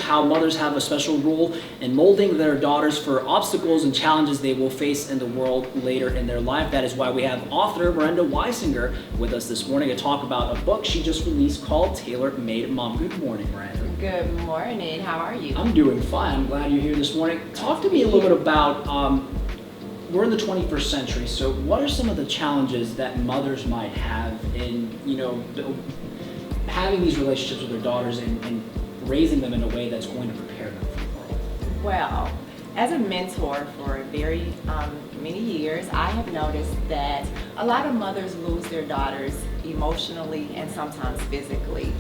how mothers have a special role in molding their daughters for obstacles and challenges they will face in the world later in their life. That is why we have author Miranda Weisinger with us this morning to talk about a book she just released called Tailor Made Mom. Good morning, Miranda. Good morning. How are you? I'm doing fine. I'm glad you're here this morning. Talk to me a little bit about, we're in the 21st century, so what are some of the challenges that mothers might have in, having these relationships with their daughters and raising them in a way that's going to prepare them for the world? Well, as a mentor for very many years, I have noticed that a lot of mothers lose their daughters emotionally and sometimes physically.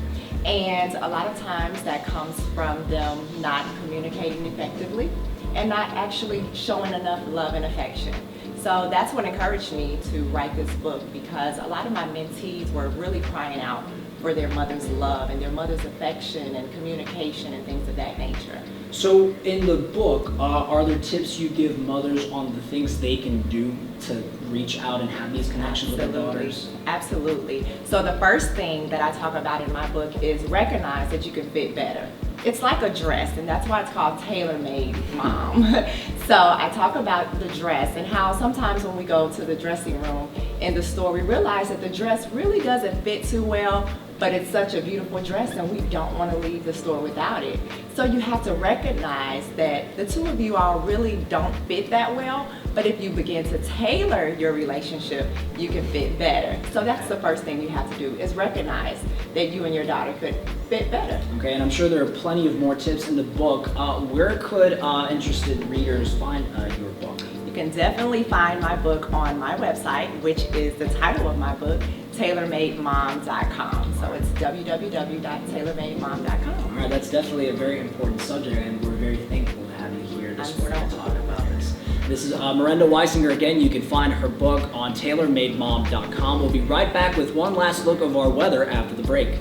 And a lot of times that comes from them not communicating effectively and not actually showing enough love and affection. So that's what encouraged me to write this book, because a lot of my mentees were really crying out for their mother's love and their mother's affection and communication and things of that nature. So in the book, are there tips you give mothers on the things they can do to reach out and have these connections with their daughters? Absolutely. So the first thing that I talk about in my book is recognize that you can fit better. It's like a dress, and that's why it's called Tailor Made Mom. So I talk about the dress and how sometimes when we go to the dressing room in the store, we realize that the dress really doesn't fit too well, but it's such a beautiful dress and we don't want to leave the store without it. So you have to recognize that the two of you all really don't fit that well, but if you begin to tailor your relationship, you can fit better. So that's the first thing you have to do, is recognize that you and your daughter could fit better. Okay, and I'm sure there are plenty of more tips in the book. Where could interested readers find your book? You can definitely find my book on my website, which is the title of my book, tailormademom.com. So it's www.tailormademom.com. All right, that's definitely a very important subject, and we're very thankful to have you here this morning to talk about this. This is Miranda Weisinger. Again, you can find her book on tailormademom.com. We'll be right back with one last look of our weather after the break.